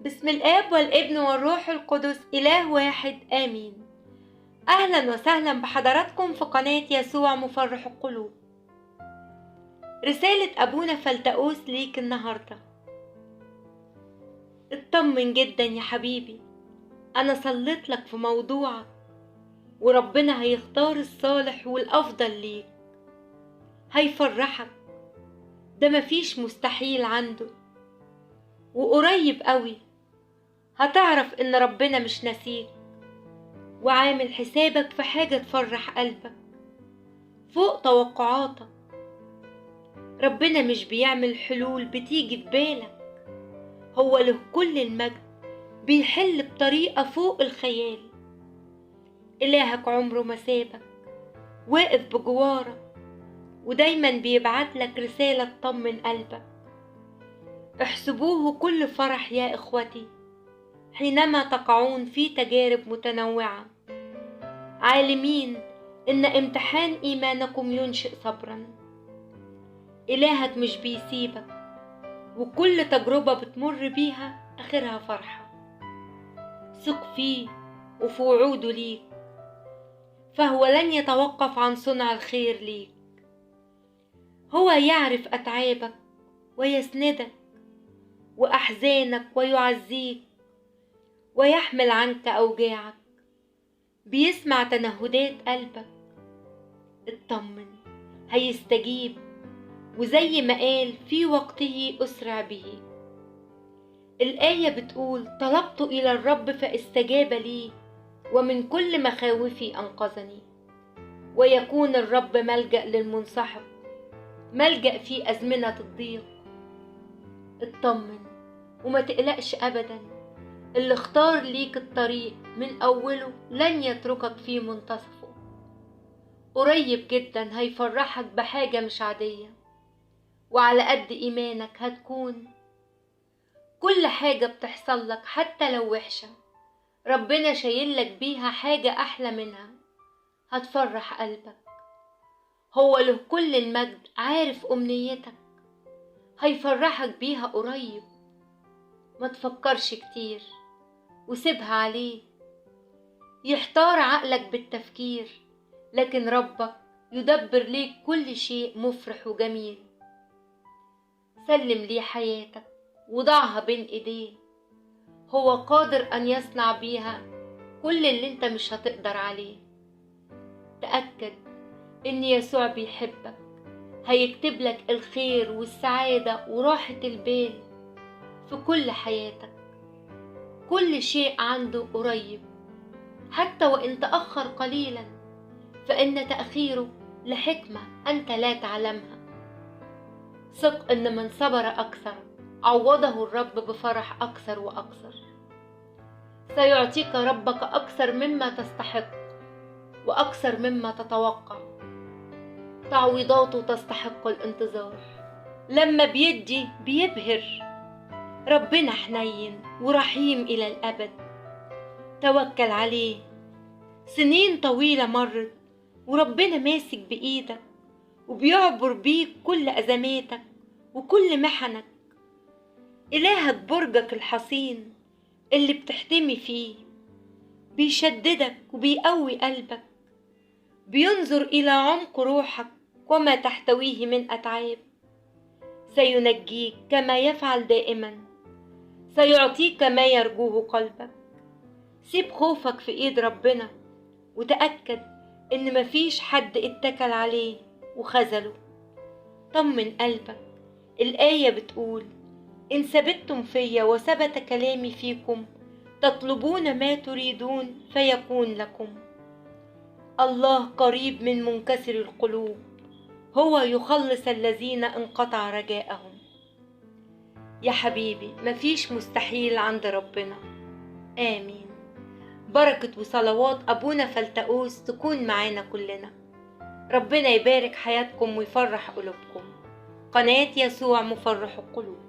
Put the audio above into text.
بسم الآب والابن والروح القدس إله واحد آمين. أهلا وسهلا بحضراتكم في قناة يسوع مفرح القلوب. رسالة أبونا فلتأوس ليك النهاردة. اطمن جدا يا حبيبي، أنا صليت لك في موضوعك وربنا هيختار الصالح والأفضل ليك، هيفرحك، ده مفيش مستحيل عنده، وقريب قوي هتعرف إن ربنا مش ناسيك وعامل حسابك في حاجة تفرح قلبك فوق توقعاتك. ربنا مش بيعمل حلول بتيجي في بالك، هو له كل المجد، بيحل بطريقة فوق الخيال. إلهك عمره ما سابك، واقف بجوارك ودايما بيبعتلك رسالة تطمن قلبك. احسبوه كل فرح يا إخوتي حينما تقعون في تجارب متنوعة، عالمين إن امتحان إيمانكم ينشئ صبرا. إلهك مش بيسيبك، وكل تجربة بتمر بيها آخرها فرحة. ثق فيه وفي وعوده ليك، فهو لن يتوقف عن صنع الخير ليك. هو يعرف أتعابك ويسندك وأحزانك ويعزيك ويحمل عنك أوجاعك، بيسمع تنهدات قلبك. اطمن، هيستجيب، وزي ما قال في وقته أسرع به. الآية بتقول طلبت إلى الرب فاستجاب لي ومن كل مخاوفي أنقذني. ويكون الرب ملجأ للمنسحق، ملجأ في أزمنة الضيق. اطمن وما تقلقش أبدا، اللي اختار ليك الطريق من أوله لن يتركك في منتصفه. قريب جدا هيفرحك بحاجة مش عادية، وعلى قد إيمانك هتكون كل حاجة بتحصل لك حتى لو وحشة ربنا شايل لك بيها حاجة أحلى منها هتفرح قلبك. هو له كل المجد، عارف أمنيتك، هيفرحك بيها قريب. ما تفكرش كتير وسيبها عليه، يحتار عقلك بالتفكير، لكن ربك يدبر ليك كل شيء مفرح وجميل. سلم ليه حياتك وضعها بين ايديه، هو قادر ان يصنع بيها كل اللي انت مش هتقدر عليه. تأكد ان يسوع بيحبك، هيكتب لك الخير والسعادة وراحة البال في كل حياتك. كل شيء عنده قريب، حتى وإن تأخر قليلا فإن تأخيره لحكمة أنت لا تعلمها. ثق إن من صبر أكثر عوضه الرب بفرح أكثر وأكثر. سيعطيك ربك أكثر مما تستحق وأكثر مما تتوقع. تعويضاته تستحق الانتظار. لما بيدي بيبهر. ربنا حنين ورحيم إلى الأبد، توكل عليه. سنين طويلة مرت وربنا ماسك بإيدك وبيعبر بيك كل أزماتك وكل محنك. إلهك برجك الحصين اللي بتحتمي فيه، بيشددك وبيقوي قلبك، بينظر إلى عمق روحك وما تحتويه من أتعاب. سينجيك كما يفعل دائما، سيعطيك ما يرجوه قلبك. سيب خوفك في ايد ربنا وتأكد ان مفيش حد اتكل عليه وخذله. طمن قلبك، الآية بتقول إن ثبتتم فيا وثبت كلامي فيكم تطلبون ما تريدون فيكون لكم. الله قريب من منكسر القلوب، هو يخلص الذين انقطع رجاءهم. يا حبيبي مفيش مستحيل عند ربنا. آمين. بركة وصلوات أبونا فلتأوس تكون معانا كلنا. ربنا يبارك حياتكم ويفرح قلوبكم. قناة يسوع مفرح القلوب.